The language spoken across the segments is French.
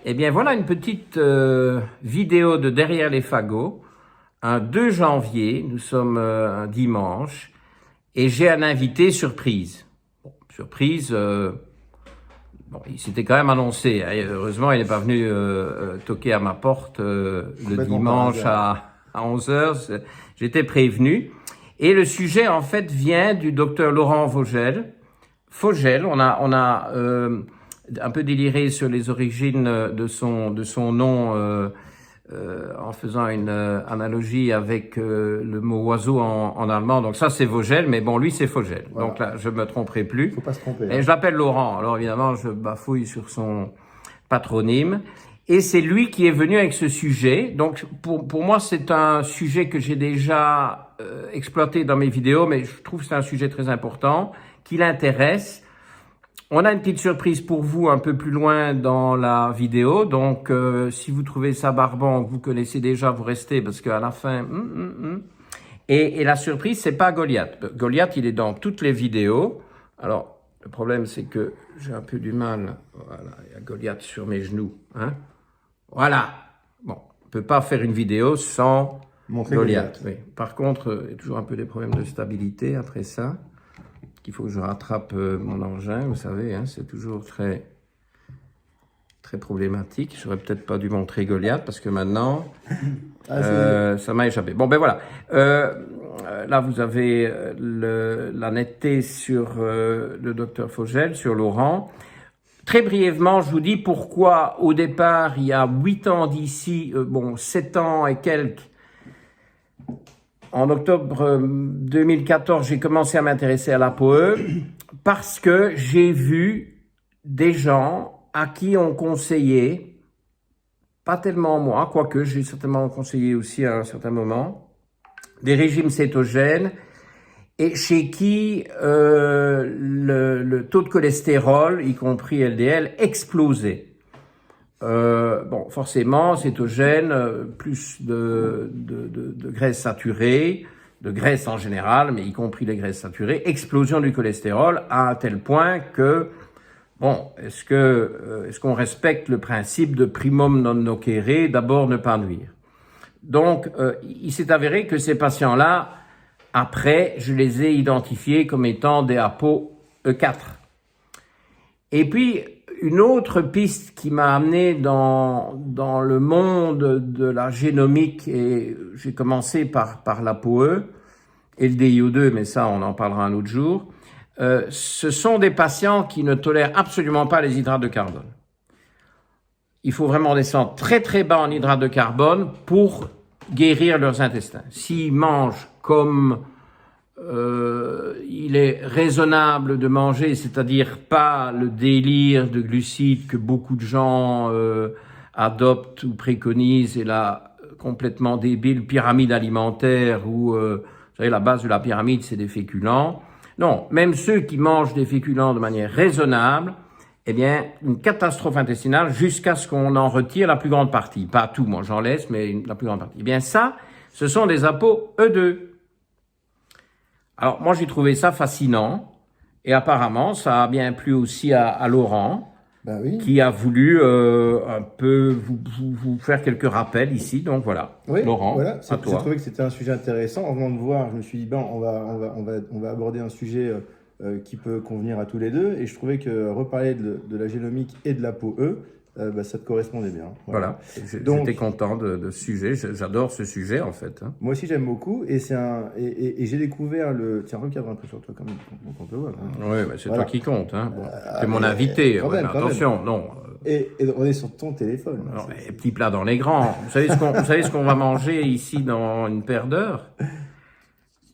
Eh bien, voilà une petite vidéo de Derrière les fagots. Un 2 janvier, nous sommes un dimanche, et j'ai un invité surprise. Bon, surprise, bon, il s'était quand même annoncé. Hein. Heureusement, il n'est pas venu toquer à ma porte le dimanche à 11 heures. J'étais prévenu. Et le sujet, en fait, vient du docteur Laurent Vogel. On a un peu déliré sur les origines de son nom en faisant une analogie avec le mot oiseau en allemand. Donc ça, c'est Vogel, mais bon, lui, c'est Vogel. Voilà. Donc là, je me tromperai plus. Faut pas se tromper. Et je l'appelle Laurent. Alors évidemment, je bafouille sur son patronyme. Et c'est lui qui est venu avec ce sujet. Donc pour moi, c'est un sujet que j'ai déjà exploité dans mes vidéos, mais je trouve que c'est un sujet très important, qui l'intéresse. On a une petite surprise pour vous un peu plus loin dans la vidéo. Donc si vous trouvez ça barbant, vous connaissez déjà, vous restez, parce qu'à la fin... Et la surprise, c'est pas Goliath. Goliath, il est dans toutes les vidéos. Alors, le problème, c'est que j'ai un peu du mal. Voilà, il y a Goliath sur mes genoux. Hein? Voilà. Bon, on peut pas faire une vidéo sans Montrer Goliath. Oui. Par contre, il y a toujours un peu des problèmes de stabilité après ça. Qu'il faut que je rattrape mon engin, vous savez, hein, c'est toujours très problématique. J'aurais peut-être pas dû montrer Goliath parce que maintenant, ça m'a échappé. Bon, ben voilà. Là, vous avez la netteté sur le docteur Vogel, sur Laurent. Très brièvement, je vous dis pourquoi, au départ, il y a 8 ans d'ici, 7 ans et quelques, en octobre 2014, j'ai commencé à m'intéresser à l'APOE parce que j'ai vu des gens à qui on conseillait, pas tellement moi, quoique j'ai certainement conseillé aussi à un certain moment, des régimes cétogènes et chez qui le taux de cholestérol, y compris LDL, explosait. Forcément, cétogène, plus de graisses saturées, de graisses en général, mais y compris les graisses saturées, explosion du cholestérol à un tel point que, est-ce qu'on respecte le principe de primum non nocere, d'abord ne pas nuire? Donc, il s'est avéré que ces patients-là, après, je les ai identifiés comme étant des ApoE4. Et puis, une autre piste qui m'a amené dans le monde de la génomique, et j'ai commencé par l'ApoE et le DIO2, mais ça, on en parlera un autre jour, ce sont des patients qui ne tolèrent absolument pas les hydrates de carbone. Il faut vraiment descendre très très bas en hydrates de carbone pour guérir leurs intestins. S'ils mangent comme il est raisonnable de manger, c'est-à-dire pas le délire de glucides que beaucoup de gens adoptent ou préconisent, et la complètement débile pyramide alimentaire où, vous savez, la base de la pyramide, c'est des féculents. Non, même ceux qui mangent des féculents de manière raisonnable, eh bien, une catastrophe intestinale jusqu'à ce qu'on en retire la plus grande partie. Pas tout, moi j'en laisse, mais la plus grande partie. Eh bien ça, ce sont des ApoE2. Alors, moi, j'ai trouvé ça fascinant. Et apparemment, ça a bien plu aussi à Laurent, oui. Qui a voulu un peu vous faire quelques rappels ici. Donc, voilà. Oui, Laurent, voilà. à toi. J'ai trouvé que c'était un sujet intéressant. En venant de voir, je me suis dit, on va aborder un sujet qui peut convenir à tous les deux. Et je trouvais que reparler de la génomique et de l'ApoE, ça te correspondait bien. Voilà. J'étais content de ce sujet. J'adore ce sujet, en fait. Hein. Moi aussi, j'aime beaucoup. Et j'ai découvert le... Tiens, regarde un peu sur toi, quand même, on te voit. Hein. Oui, c'est toi qui compte. Hein. Bon, c'est mon invité. Quand même, attention, non. Et on est sur ton téléphone. Alors, petit plat dans les grands. Vous savez ce qu'on va manger ici dans une paire d'heures?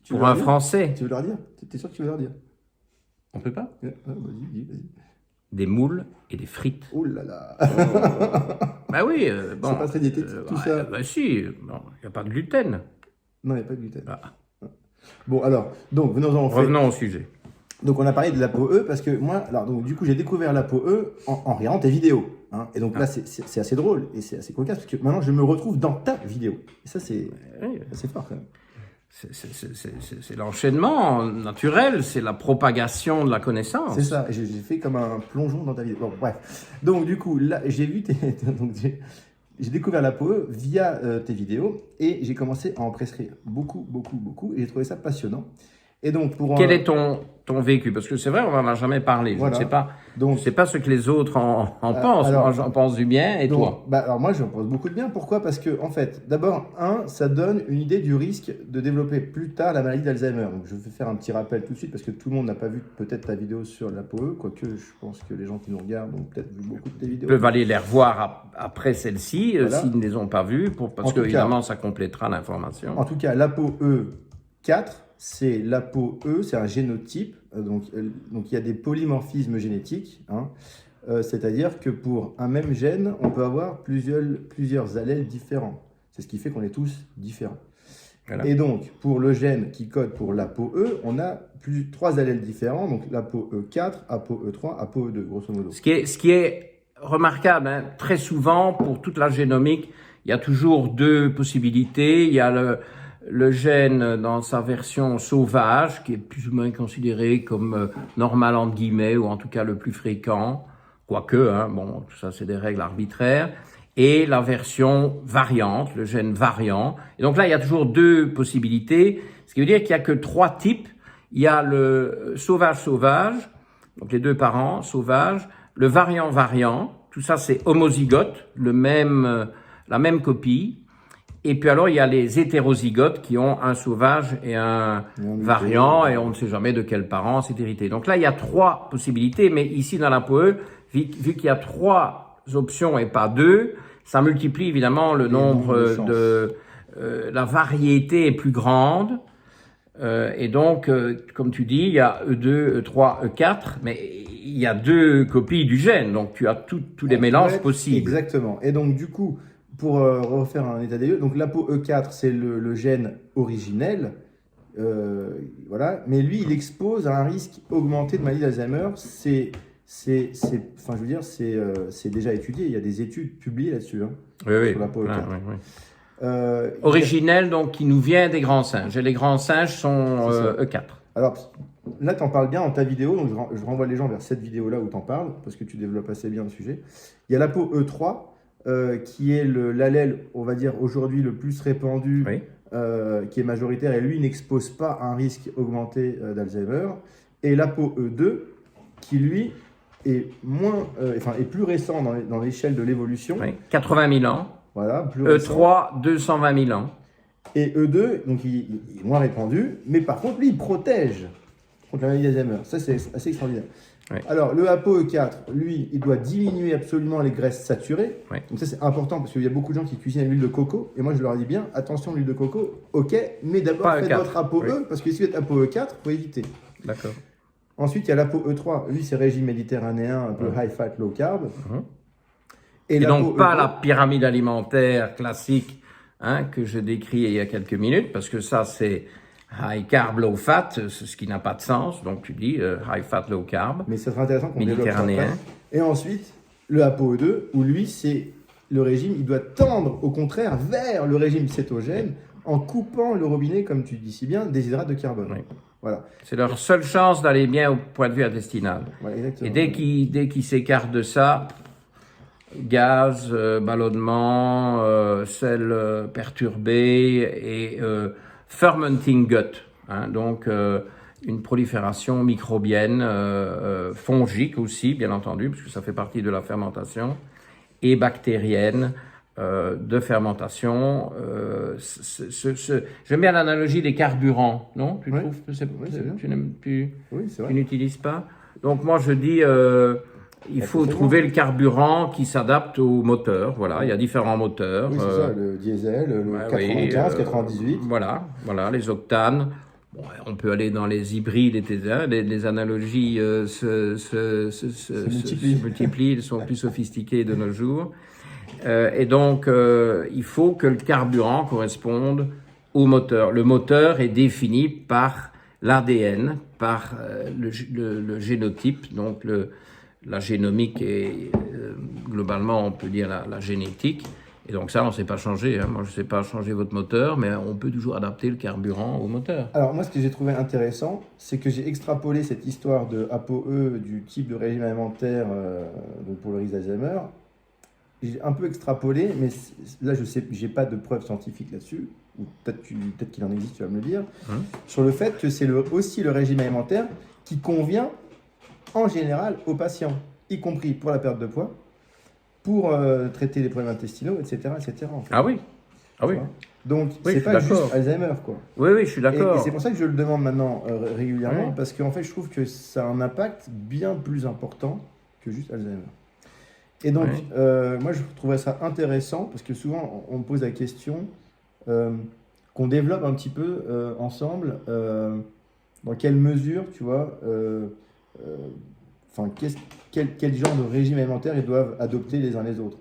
Pour un Français. Tu veux leur dire? T'es sûr que tu veux leur dire? On peut pas? Vas-y. Des moules et des frites. Oh là là. Bah oui, bon. C'est pas très diététique tout ça. Bah si, il n'y a pas de gluten. Non, il n'y a pas de gluten. Ah. Bon, alors, donc, revenons au sujet. Donc, on a parlé de l'ApoE parce que moi, donc, du coup, j'ai découvert l'ApoE en regardant tes vidéos. Hein, et donc là, c'est assez drôle et c'est assez cocasse parce que maintenant, je me retrouve dans ta vidéo. Et ça, c'est fort quand même. c'est l'enchaînement naturel, c'est la propagation de la connaissance. C'est ça, j'ai fait comme un plongeon dans ta vidéo. Bon, bref. Donc, du coup, là, j'ai vu j'ai découvert l'ApoE via tes vidéos et j'ai commencé à en prescrire beaucoup, et j'ai trouvé ça passionnant. Et donc, Quel est ton vécu? Parce que c'est vrai, on n'en a jamais parlé. Voilà. Je ne sais pas ce que les autres en pensent. Alors, moi, j'en pense du bien. Et toi? Alors moi, j'en pense beaucoup de bien. Pourquoi? Parce que, en fait, d'abord, ça donne une idée du risque de développer plus tard la maladie d'Alzheimer. Donc, je vais faire un petit rappel tout de suite parce que tout le monde n'a pas vu peut-être ta vidéo sur l'ApoE, quoique je pense que les gens qui nous regardent ont peut-être vu beaucoup de tes vidéos. Ils peuvent aller les revoir après celle-ci, Voilà. s'ils ne les ont pas vues, parce que, évidemment, ça complétera l'information. En tout cas, l'ApoE 4, c'est l'ApoE, c'est un génotype, donc il y a des polymorphismes génétiques, hein, c'est-à-dire que pour un même gène, on peut avoir plusieurs allèles différents. C'est ce qui fait qu'on est tous différents. Voilà. Et donc, pour le gène qui code pour l'ApoE, on a trois allèles différents, donc l'ApoE 4, ApoE 3, ApoE 2, grosso modo. Ce qui est remarquable, hein, très souvent, pour toute la génomique, il y a toujours deux possibilités. Il y a le gène dans sa version sauvage, qui est plus ou moins considéré comme normal entre guillemets, ou en tout cas le plus fréquent, quoique, hein, bon, tout ça c'est des règles arbitraires, et la version variante, le gène variant. Et donc là, il y a toujours deux possibilités, ce qui veut dire qu'il n'y a que trois types. Il y a le sauvage-sauvage, donc les deux parents, sauvage, le variant-variant, tout ça c'est homozygote, la même copie. Et puis alors, il y a les hétérozygotes qui ont un sauvage et un variant, et on ne sait jamais de quel parent c'est hérité. Donc là, il y a trois possibilités, mais ici dans l'ApoE, vu qu'il y a trois options et pas deux, ça multiplie évidemment le nombre de... la variété est plus grande, et donc, comme tu dis, il y a E2, E3, E4, mais il y a deux copies du gène, donc tu as tous les mélanges possibles. Exactement. Et donc, du coup, pour refaire un état des lieux, donc l'ApoE4, c'est le gène originel, voilà, mais lui, il expose à un risque augmenté de maladie d'Alzheimer. C'est déjà étudié, il y a des études publiées là-dessus, hein, sur l'ApoE4. Originel, donc, qui nous vient des grands singes, et les grands singes sont E4. Alors, là, tu en parles bien dans ta vidéo, donc je renvoie les gens vers cette vidéo-là où tu en parles, parce que tu développes assez bien le sujet. Il y a l'ApoE3, qui est l'allèle, on va dire, aujourd'hui le plus répandu, qui est majoritaire, et lui n'expose pas un risque augmenté d'Alzheimer. Et l'ApoE2, qui lui est est plus récent dans l'échelle de l'évolution. 80 000 ans. Voilà, plus E3, 220 000 ans. Et E2, donc il est moins répandu, mais par contre, lui, il protège contre la maladie d'Alzheimer. Ça, c'est assez extraordinaire. Oui. Alors, le ApoE4, lui, il doit diminuer absolument les graisses saturées. Oui. Donc ça, c'est important parce qu'il y a beaucoup de gens qui cuisinent à l'huile de coco. Et moi, je leur dis bien, attention, l'huile de coco, ok, mais d'abord, faites votre ApoE, parce que si vous êtes ApoE4, il faut éviter. D'accord. Ensuite, il y a l'ApoE3. Lui, c'est régime méditerranéen, un peu high fat, low carb. Et donc, pas la pyramide alimentaire classique, hein, que je décris il y a quelques minutes, parce que ça, c'est high carb, low fat, ce qui n'a pas de sens. Donc, tu dis high fat, low carb. Mais ça sera intéressant qu'on développe ça après. Et ensuite, le ApoE2, où lui, c'est le régime, il doit tendre au contraire vers le régime cétogène en coupant le robinet, comme tu dis si bien, des hydrates de carbone. Oui. Voilà. C'est leur seule chance d'aller bien au point de vue intestinal. Ouais, et dès qu'ils s'écartent de ça, gaz, ballonnement, selles perturbées et fermenting gut, hein, donc une prolifération microbienne, fongique aussi, bien entendu, puisque ça fait partie de la fermentation, et bactérienne de fermentation. J'aime bien l'analogie des carburants, non? Tu trouves que tu n'utilises pas? Donc moi je dis... il faut trouver le carburant qui s'adapte au moteur. Voilà, il y a différents moteurs. Oui, c'est ça, le diesel, le 95, 98. Voilà, les octanes. Bon, on peut aller dans les hybrides, etc. Les analogies se multiplient, elles sont plus sophistiquées de nos jours. Et donc, il faut que le carburant corresponde au moteur. Le moteur est défini par l'ADN, par le génotype, donc la génomique et globalement, on peut dire la génétique. Et donc ça, on ne sait pas changer. Hein. Moi, je ne sais pas changer votre moteur, mais on peut toujours adapter le carburant au moteur. Alors moi, ce que j'ai trouvé intéressant, c'est que j'ai extrapolé cette histoire de ApoE du type de régime alimentaire donc pour le risque d'Alzheimer. J'ai un peu extrapolé, mais là, je sais, j'ai pas de preuves scientifiques là-dessus, ou peut-être qu'il en existe, tu vas me le dire, sur le fait que c'est aussi le régime alimentaire qui convient en général aux patients, y compris pour la perte de poids, pour traiter les problèmes intestinaux, etc. etc. en fait. Ah oui, ah oui. Donc, Oui, c'est je pas suis juste d'accord. Alzheimer, quoi. Oui, oui, je suis Et d'accord. c'est pour ça que je le demande maintenant régulièrement, Ouais. parce qu'en fait, je trouve que ça a un impact bien plus important que juste Alzheimer. Et donc, moi, je trouverais ça intéressant, parce que souvent, on me pose la question qu'on développe un petit peu ensemble, dans quelle mesure, tu vois, enfin, quel genre de régime alimentaire ils doivent adopter les uns les autres.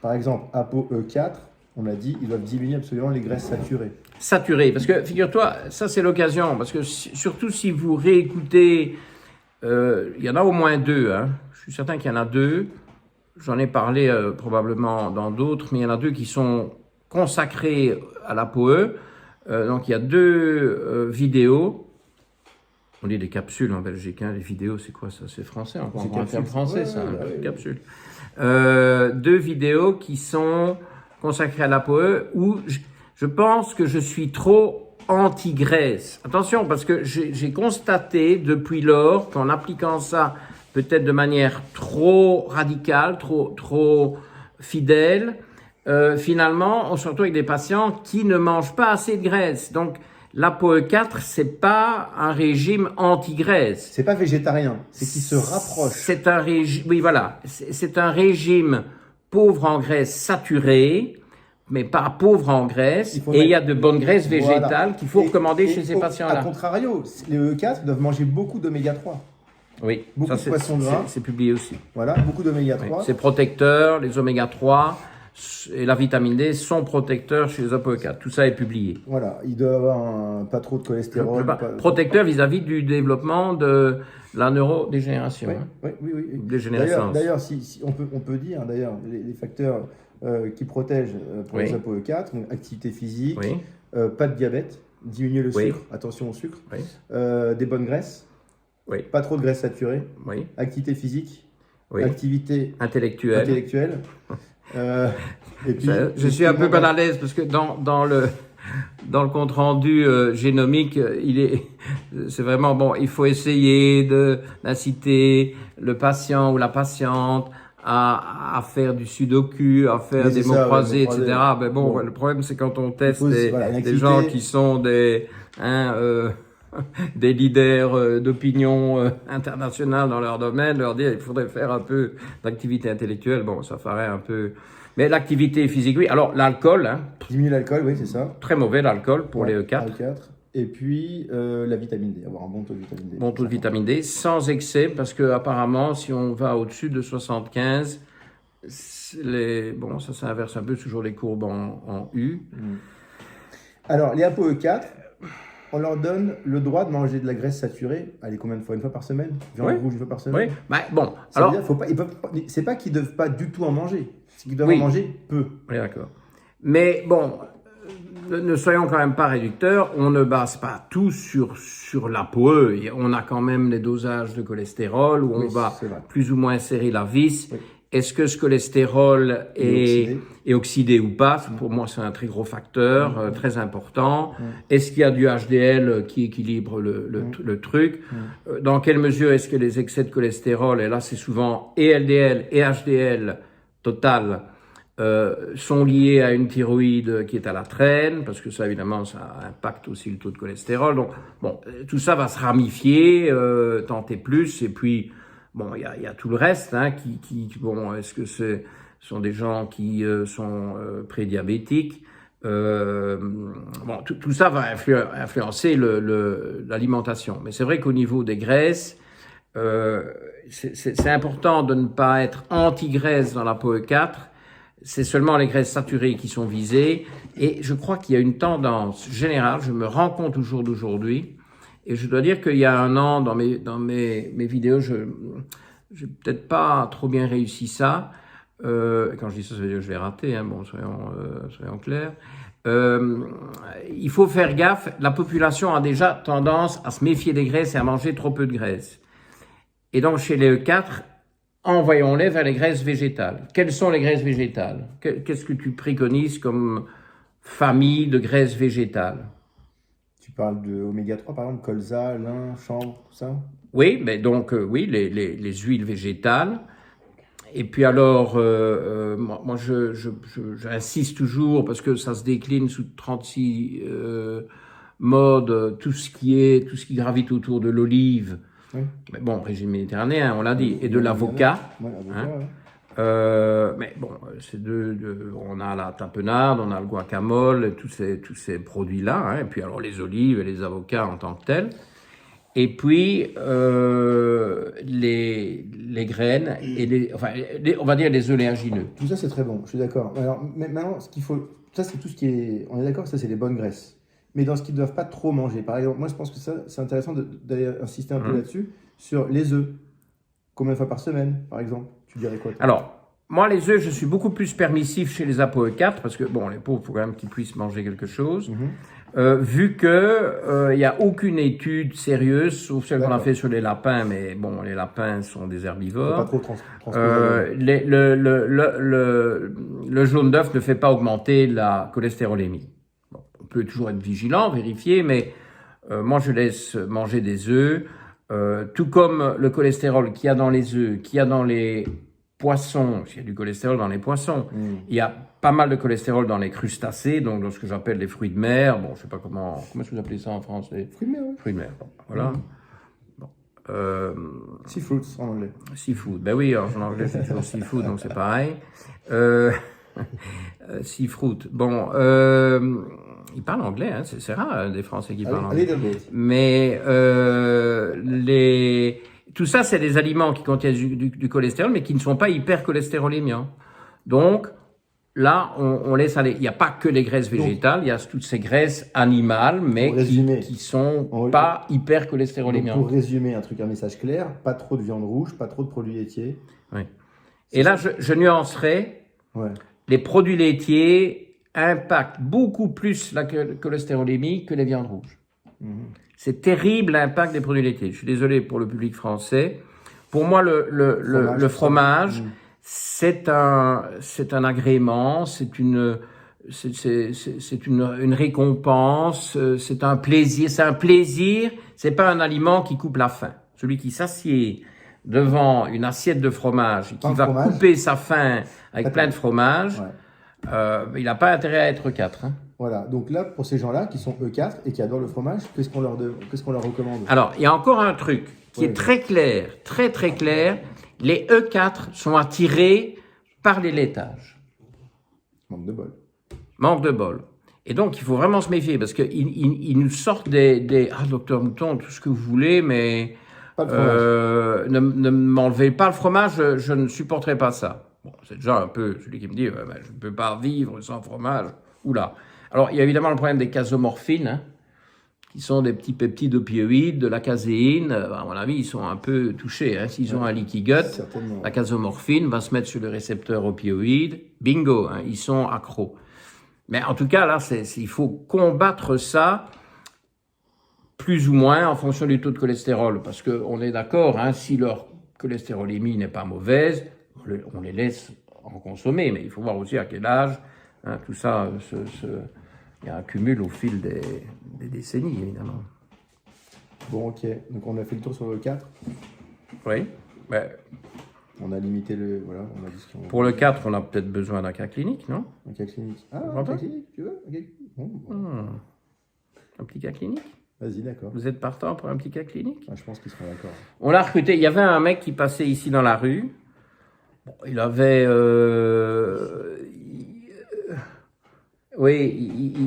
Par exemple, ApoE4, on l'a dit, ils doivent diminuer absolument les graisses saturées. Saturé, parce que figure-toi, ça c'est l'occasion, parce que surtout si vous réécoutez, il y en a au moins 2, hein. Je suis certain qu'il y en a 2, j'en ai parlé probablement dans d'autres, mais il y en a 2 qui sont consacrés à l'ApoE, donc il y a 2 vidéos, on dit des capsules en Belgique, hein. Les vidéos c'est quoi ça? C'est français, encore un terme français ça, capsule. 2 vidéos qui sont consacrées à l'ApoE, où je pense que je suis trop anti-graisse. Attention, parce que j'ai constaté depuis lors qu'en appliquant ça peut-être de manière trop radicale, trop fidèle, finalement, on se retrouve avec des patients qui ne mangent pas assez de graisse. Donc, l'ApoE4, c'est pas un régime anti-graisse. C'est pas végétarien, c'est qu'il se rapproche. C'est un régime, oui, voilà. C'est un régime pauvre en graisse saturée, mais pas pauvre en graisse. Et il y a de bonnes graisses végétales qu'il faut recommander chez ces patients-là. A contrario, les E4 doivent manger beaucoup d'oméga 3. Oui, beaucoup de poissons gras. C'est publié aussi. Voilà, beaucoup d'oméga 3. Oui, c'est protecteur, les oméga 3 et la vitamine D sont protecteurs chez les ApoE4. Tout ça est publié. Voilà, il doit avoir pas trop de cholestérol. Protecteur vis-à-vis du développement de la neurodégénération. Oui, oui. Dégénérescence. D'ailleurs, si on peut dire, d'ailleurs, les facteurs qui protègent pour les ApoE4, donc activité physique, pas de diabète, diminuer le sucre, attention au sucre, des bonnes graisses, pas trop de graisses saturées, activité physique, activité intellectuelle. Et puis, je suis un peu mal à l'aise parce que dans le compte rendu génomique, c'est vraiment bon. Il faut essayer d'inciter le patient ou la patiente à faire du sudoku, à faire des mots croisés, etc. Mais bon, le problème c'est quand on teste des gens qui sont des leaders d'opinion internationale dans leur domaine, leur dire il faudrait faire un peu d'activité intellectuelle. Bon, ça ferait un peu. Mais l'activité physique, oui. Alors, l'alcool. Hein, diminuer l'alcool, oui, c'est ça. Très mauvais l'alcool pour les E4. Et puis, la vitamine D, avoir un bon taux de vitamine D. Bon taux de vitamine D, sans excès, parce que apparemment, si on va au-dessus de 75, ça s'inverse un peu, toujours les courbes en U. Alors, les ApoE4, on leur donne le droit de manger de la graisse saturée. Allez, combien de fois? Une fois par semaine? Viande rouge une fois par semaine? Oui, bah, bon. Ça alors, c'est pas qu'ils ne doivent pas du tout en manger, c'est qu'ils doivent en manger peu. Oui, d'accord. Mais bon, ne soyons quand même pas réducteurs, on ne base pas tout sur l'ApoE. On a quand même des dosages de cholestérol où on va plus ou moins serrer la vis. Oui. Est-ce que ce cholestérol est oxydé ou pas? Pour moi, c'est un très gros facteur, très important. Est-ce qu'il y a du HDL qui équilibre le truc? Dans quelle mesure est-ce que les excès de cholestérol, et là c'est souvent et LDL et HDL total, sont liés à une thyroïde qui est à la traîne, parce que ça, évidemment, ça impacte aussi le taux de cholestérol. Donc, bon, tout ça va se ramifier, tenter plus, et puis, bon, il y a tout le reste, hein, bon, est-ce que ce sont des gens qui sont prédiabétiques? Bon, tout ça va influencer l'alimentation. Mais c'est vrai qu'au niveau des graisses, c'est important de ne pas être anti-graisse dans l'ApoE4. C'est seulement les graisses saturées qui sont visées. Et je crois qu'il y a une tendance générale, je me rends compte au jour d'aujourd'hui, et je dois dire qu'il y a un an, dans mes vidéos, j'ai peut-être pas trop bien réussi ça. Quand je dis ça, ça veut dire que je vais rater, hein, bon, soyons clairs. Il faut faire gaffe, la population a déjà tendance à se méfier des graisses et à manger trop peu de graisses. Et donc, chez les E4, envoyons-les vers les graisses végétales. Quelles sont les graisses végétales? Qu'est-ce que tu préconises comme famille de graisses végétales? Tu parles de oméga 3 par exemple, colza, lin, chanvre, tout ça? Oui, mais donc, oui, les huiles végétales. Et puis alors, moi j'insiste toujours, parce que ça se décline sous 36 modes, tout ce qui gravite autour de l'olive. Oui. Mais bon, régime méditerranéen, on l'a dit, et de l'avocat. Ouais, l'avocat, Hein. ouais. Mais bon, on a la tapenade, on a le guacamole, tous ces produits-là, hein, et puis alors les olives et les avocats en tant que tels. Et puis les graines et on va dire les oléagineux. Tout ça, c'est très bon, je suis d'accord. Alors, mais maintenant, ce qu'il faut, ça, c'est tout ce qui est, on est d'accord, ça, c'est les bonnes graisses. Mais dans ce qu'ils ne doivent pas trop manger. Par exemple, moi, je pense que ça, c'est intéressant d'aller insister un peu là-dessus, sur les œufs. Combien de fois par semaine, par exemple? Tu dirais quoi, toi? Alors, moi, les œufs, je suis beaucoup plus permissif chez les ApoE4, parce que, bon, les pauvres, il faut quand même qu'ils puissent manger quelque chose. Vu que il n'y a aucune étude sérieuse, sauf celle qu'on a fait sur les lapins, mais bon, les lapins sont des herbivores. Faut pas trop transposer. Le jaune d'œuf ne fait pas augmenter la cholestérolémie. Bon, on peut toujours être vigilant, vérifier, mais moi je laisse manger des œufs, tout comme le cholestérol qu'il y a dans les œufs, qu'il y a dans les poissons, il y a du cholestérol dans les poissons, il y a pas mal de cholestérol dans les crustacés, donc dans ce que j'appelle les fruits de mer. Bon, je sais pas comment est-ce que vous appelez ça en France, les Fruits de mer, oui. fruits de mer. Bon, voilà. Bon. Seafruits en anglais. Seafood. Ben oui, en anglais c'est toujours seafood, donc c'est pareil. Seafruit. Bon, ils parlent anglais, hein, c'est rare des Français qui parlent anglais. Mais tout ça, c'est des aliments qui contiennent du cholestérol, mais qui ne sont pas hypercholestérolémiants. Donc, là, on laisse aller. Il n'y a pas que les graisses végétales, il y a toutes ces graisses animales, mais qui sont pas hypercholestérolémiantes. Pour résumer un message clair, pas trop de viande rouge, pas trop de produits laitiers. Oui. Et là, je nuancerai. Ouais. Les produits laitiers impactent beaucoup plus la cholestérolémie que les viandes rouges. C'est terrible l'impact des produits laitiers. Je suis désolé pour le public français. Pour moi, le fromage, c'est un agrément, c'est une récompense, c'est un plaisir. C'est un plaisir, c'est pas un aliment qui coupe la faim. Celui qui s'assied devant une assiette de fromage et qui va couper sa faim avec plein de fromage, il n'a pas intérêt à être 4. Hein. Voilà, donc là, pour ces gens-là qui sont E4 et qui adorent le fromage, qu'est-ce qu'on leur recommande? Alors, il y a encore un truc qui est très clair, très très clair. Les E4 sont attirés par les laitages. Manque de bol. Manque de bol. Et donc, il faut vraiment se méfier parce qu'ils nous sortent des « Ah, docteur Mouton, tout ce que vous voulez, mais ne m'enlevez pas le fromage, je ne supporterai pas ça. » Bon, c'est déjà un peu celui qui me dit « Je ne peux pas vivre sans fromage. » Oula. Alors, il y a évidemment le problème des casomorphines, hein, qui sont des petits peptides opioïdes, de la caséine. À mon avis, ils sont un peu touchés. Hein. S'ils ont un leaky gut, la casomorphine va se mettre sur le récepteur opioïde. Bingo, hein, ils sont accros. Mais en tout cas, là, il faut combattre ça plus ou moins en fonction du taux de cholestérol. Parce qu'on est d'accord, hein, si leur cholestérolémie n'est pas mauvaise, on les laisse en consommer. Mais il faut voir aussi à quel âge. Hein, tout ça, il y a un cumul au fil des décennies, évidemment. Bon, ok. Donc, on a fait le tour sur le 4. Oui. Ouais. On a limité le... Voilà, on a dit ce qu'on... Pour le 4, on a peut-être besoin d'un cas clinique, non? Un cas clinique. Ah, un cas clinique, tu veux? Bon. Un petit cas clinique? Vas-y, d'accord. Vous êtes partant pour un petit cas clinique? Je pense qu'ils seront d'accord. On l'a recruté. Il y avait un mec qui passait ici dans la rue. Bon, il avait... Oui,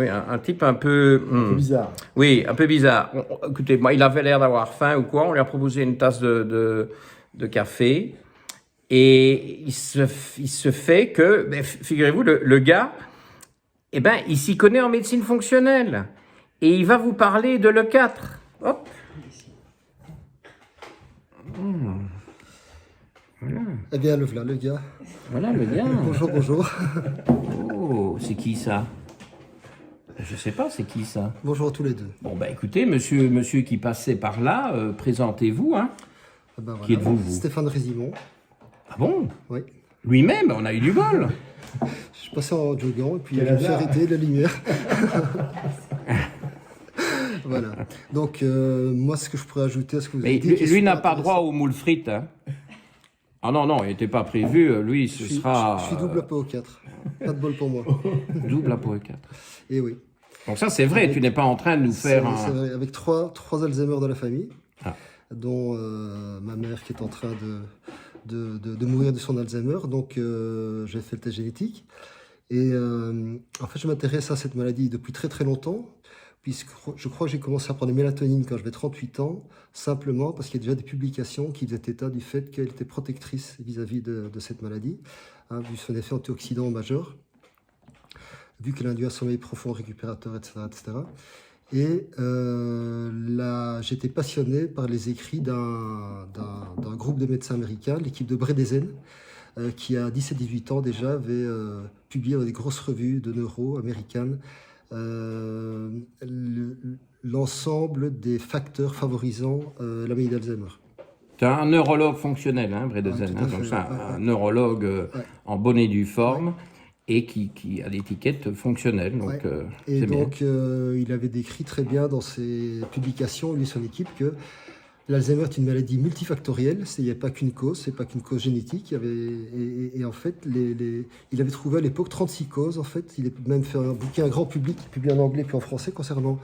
un type un peu... Un peu bizarre. Oui, un peu bizarre. Écoutez, moi, il avait l'air d'avoir faim ou quoi. On lui a proposé une tasse de café. Et il se fait que, figurez-vous, le gars, il s'y connaît en médecine fonctionnelle. Et il va vous parler de l'E4. Hop. Voilà. Eh bien, le voilà, le gars. Voilà le gars. Bonjour, bonjour. Oh, c'est qui ça? Je sais pas, c'est qui ça? Bonjour à tous les deux. Bon, bah écoutez, monsieur qui passait par là, présentez-vous, hein. Eh ben, Qui êtes-vous, vous? Stéphane Résimond. Ah bon? Oui. Lui-même, on a eu du bol. Je suis passé en jogging et puis Quel je me suis hasard. arrêté de la lumière. Voilà. Donc, moi, ce que je pourrais ajouter à ce que vous Mais avez dit... qui est lui super n'a pas droit intéressant. aux moules frites, hein. Ah non, non, il n'était pas prévu, lui, ce Je suis sera double APO 4. Pas de bol pour moi. double APOE 4. Et oui. Donc ça, c'est vrai, tu n'es pas en train de nous faire C'est un... vrai, avec trois Alzheimer dans la famille, Ah. dont ma mère qui est en train de mourir de son Alzheimer. Donc, j'ai fait le test génétique. Et en fait, je m'intéresse à cette maladie depuis très très longtemps, puisque je crois que j'ai commencé à prendre des mélatonines quand j'avais 38 ans, simplement parce qu'il y a déjà des publications qui faisaient état du fait qu'elle était protectrice vis-à-vis de cette maladie, hein, vu son effet antioxydant majeur, vu qu'elle induit un sommeil profond, récupérateur, etc. etc. Et j'étais passionné par les écrits d'un groupe de médecins américains, l'équipe de Bredesen, qui à 17-18 ans déjà avait publié dans des grosses revues de neuro américaines l'ensemble des facteurs favorisant la maladie d'Alzheimer. Tu as un neurologue fonctionnel, hein, Bredesen, Ouais, tout à hein, donc fait, ça, ouais. un neurologue Ouais. en bonne et due forme et qui a l'étiquette fonctionnelle. Donc, Ouais. c'est Et bien. donc, il avait décrit très bien dans ses publications, lui et son équipe, que l'Alzheimer est une maladie multifactorielle, il n'y a pas qu'une cause, c'est pas qu'une cause génétique. Et en fait, il avait trouvé à l'époque 36 causes. En fait, il a même fait un bouquin grand public, publié en anglais puis en français concernant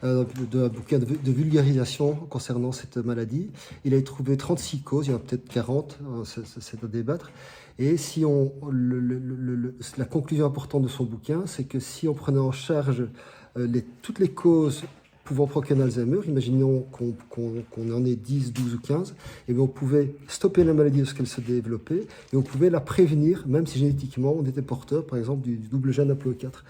un bouquin de vulgarisation concernant cette maladie. Il a trouvé 36 causes, il y en a peut-être 40, c'est à débattre. Et si la conclusion importante de son bouquin, c'est que si on prenait en charge toutes les causes pouvant provoquer un Alzheimer, imaginons qu'on en ait 10, 12 ou 15, et bien on pouvait stopper la maladie lorsqu'elle se développait, et on pouvait la prévenir, même si génétiquement on était porteur, par exemple, du double gène APOE4.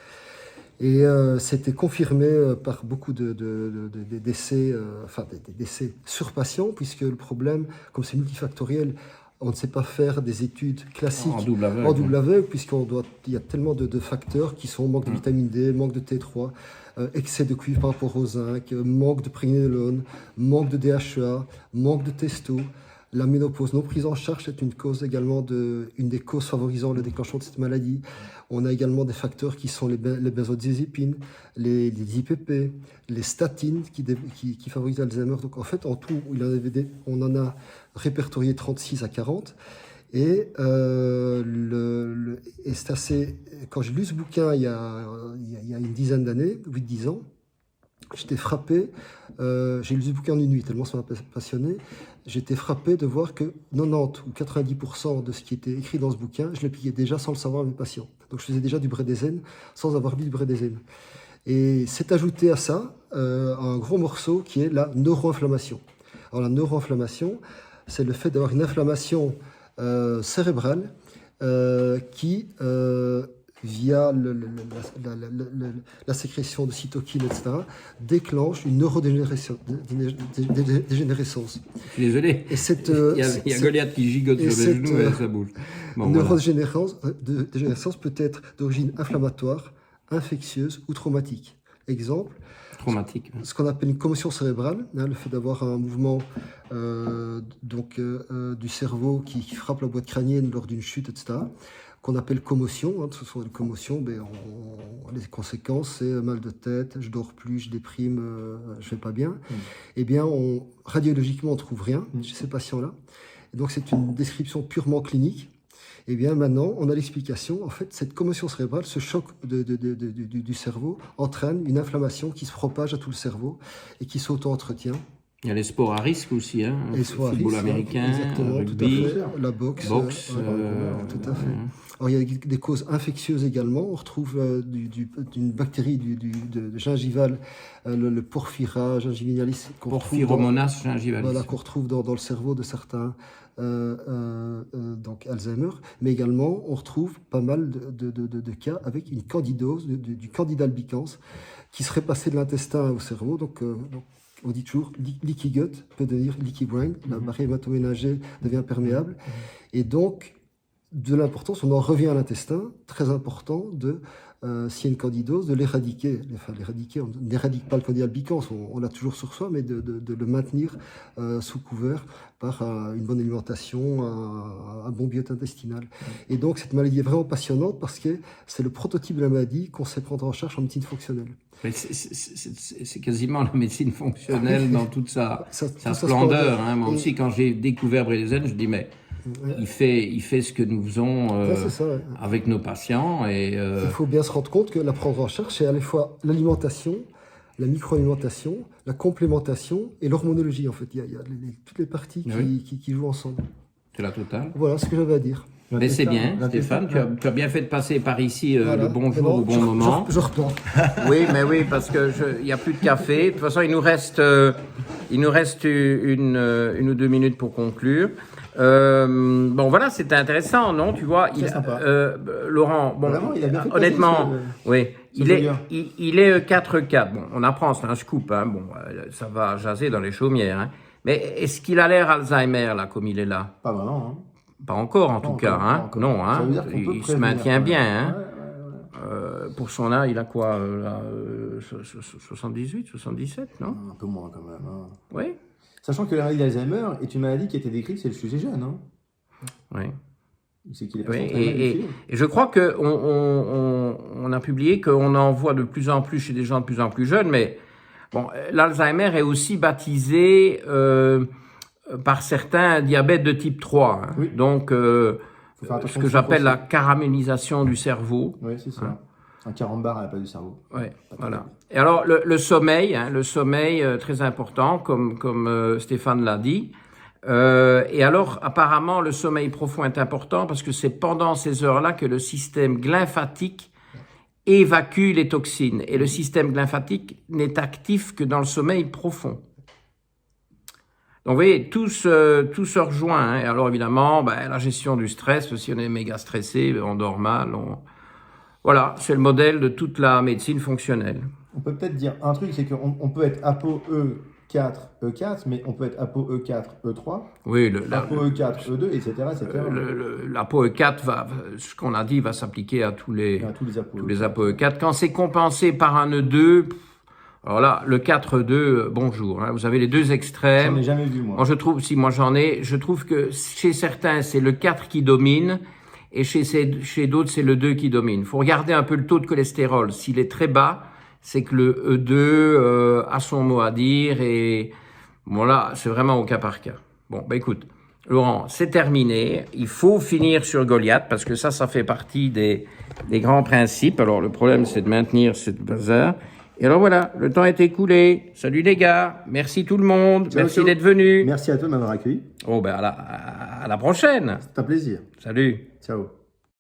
Et c'était confirmé par beaucoup d'essais, des décès sur patients, puisque le problème, comme c'est multifactoriel, on ne sait pas faire des études classiques En double aveugle. en double aveugle, puisqu'il y a tellement de facteurs qui sont manque de vitamine D, manque de T3, excès de cuivre par rapport au zinc, manque de prégnénolone, manque de DHEA, manque de testo. La ménopause non prise en charge est une cause également une des causes favorisant le déclenchement de cette maladie. On a également des facteurs qui sont les benzodiazépines, les IPP, les statines qui favorisent l'Alzheimer. Donc en fait, en tout, on en a répertorié 36 à 40. Et c'est assez. Quand j'ai lu ce bouquin il y a une dizaine d'années, 8-10 ans, j'étais frappé. J'ai lu ce bouquin en une nuit, tellement ça m'a passionné. J'étais frappé de voir que 90 ou 90% de ce qui était écrit dans ce bouquin, je l'appliquais déjà sans le savoir à mes patients. Donc je faisais déjà du Bredesen sans avoir lu du Bredesen. Et c'est ajouté à ça un gros morceau qui est la neuroinflammation. Alors la neuroinflammation, c'est le fait d'avoir une inflammation cérébrale qui, via la sécrétion de cytokines, etc., déclenche une neurodégénérescence. Je suis désolé. Et cette, Il y a Goliath qui gigote sur les genoux et ça bouge. Bon, voilà. neurodégénérescence peut être d'origine inflammatoire, infectieuse ou traumatique. Exemple, Traumatique. ce qu'on appelle une commotion cérébrale, hein, le fait d'avoir un mouvement du cerveau qui frappe la boîte crânienne lors d'une chute, etc., qu'on appelle commotion. Hein, ce sont des commotions, mais les conséquences, c'est mal de tête, je dors plus, je déprime, je vais pas bien. Eh bien, radiologiquement, on trouve rien chez ces patients-là. Et donc, c'est une description purement clinique. Eh bien, maintenant, on a l'explication. En fait, cette commotion cérébrale, ce choc du cerveau, entraîne une inflammation qui se propage à tout le cerveau et qui s'auto-entretient. Il y a les sports à risque aussi, hein. Et soit Football risque, américain, exactement, rugby, tout à fait. La boxe, tout à fait. Alors, il y a des causes infectieuses également. On retrouve d'une bactérie de gingivale, le Porphyra gingivinalis. Porphyromonas gingivalis. Voilà, qu'on retrouve dans le cerveau de certains donc Alzheimer. Mais également, on retrouve pas mal de cas avec une candidose, du Candida albicans, qui serait passé de l'intestin au cerveau. Donc On dit toujours leaky gut peut devenir leaky brain. La barrière hémato-ménagée devient perméable. Et donc, de l'importance, on en revient à l'intestin, très important, s'il y a une candidose, de l'éradiquer. Enfin, l'éradiquer, on n'éradique pas le candida albicans, on l'a toujours sur soi, mais de le maintenir sous couvert par une bonne alimentation, un bon biote intestinal. Et donc, cette maladie est vraiment passionnante parce que c'est le prototype de la maladie qu'on sait prendre en charge en médecine fonctionnelle. C'est quasiment la médecine fonctionnelle dans toute sa splendeur. Hein. Moi aussi, quand j'ai découvert Brélésène, je dis mais il fait ce que nous faisons avec nos patients. Et il faut bien se rendre compte que la prendre en charge, c'est à la fois l'alimentation, la micro-alimentation, la complémentation et l'hormonologie. En fait, il y a toutes les parties qui jouent ensemble. C'est la totale. Voilà ce que j'avais à dire. Mais c'est bien, Stéphane, tu as bien fait de passer par ici le bon jour au bon moment. Je reprends. Oui, parce que il y a plus de café. De toute façon, il nous reste une ou deux minutes pour conclure. Bon, voilà, c'était intéressant, non? Tu vois, Laurent, bon, vraiment, il a bien fait honnêtement, oui, il est 4-4. Bon, on apprend, c'est un scoop, hein. Bon, ça va jaser dans les chaumières, hein. Mais est-ce qu'il a l'air Alzheimer, là, comme il est là? Pas vraiment, hein. Pas encore, en tout cas, hein. Non, hein. Il se maintient bien, hein. Pour son âge, il a quoi, là, 78, 77, non? Un peu moins, quand même, hein. Oui. Sachant que la maladie d'Alzheimer est une maladie qui a été décrite chez les jeunes, hein. Oui. C'est qu'il est et je crois que on a publié qu'on en voit de plus en plus chez des gens de plus en plus jeunes, mais bon, l'Alzheimer est aussi baptisé par certains diabète de type 3. Hein. Oui. Donc, ce que j'appelle la caramélisation du cerveau. Oui, c'est ça. Hein. Un carambar à la place du cerveau. Oui, voilà. Et alors, le sommeil, hein, très important, comme Stéphane l'a dit. Et alors, apparemment, le sommeil profond est important parce que c'est pendant ces heures-là que le système glymphatique évacue les toxines. Et le système glymphatique n'est actif que dans le sommeil profond. Donc, vous voyez, tout se rejoint. Hein. Et alors, évidemment, la gestion du stress, si on est méga stressé, on dort mal. Voilà, c'est le modèle de toute la médecine fonctionnelle. On peut peut-être dire un truc, c'est qu'on peut être ApoE4, E4, mais on peut être ApoE4, E3, oui, ApoE4, E2, etc. L'ApoE4, ce qu'on a dit, va s'appliquer à tous les ApoE4. Quand c'est compensé par un E2, alors là, le 4-2, bonjour. Hein, vous avez les deux extrêmes. J'en ai jamais vu, moi. Moi, j'en ai. Je trouve que chez certains, c'est le 4 qui domine. Et chez d'autres, c'est le 2 qui domine. Il faut regarder un peu le taux de cholestérol. S'il est très bas, c'est que le E2 a son mot à dire. Et voilà, c'est vraiment au cas par cas. Bon, écoute, Laurent, c'est terminé. Il faut finir sur Goliath parce que ça fait partie des grands principes. Alors, le problème, c'est de maintenir cette bazar. Et alors voilà, le temps est écoulé. Salut les gars, merci tout le monde, merci d'être venus. Merci à toi de m'avoir accueilli. À la prochaine. C'est un plaisir. Salut. Ciao.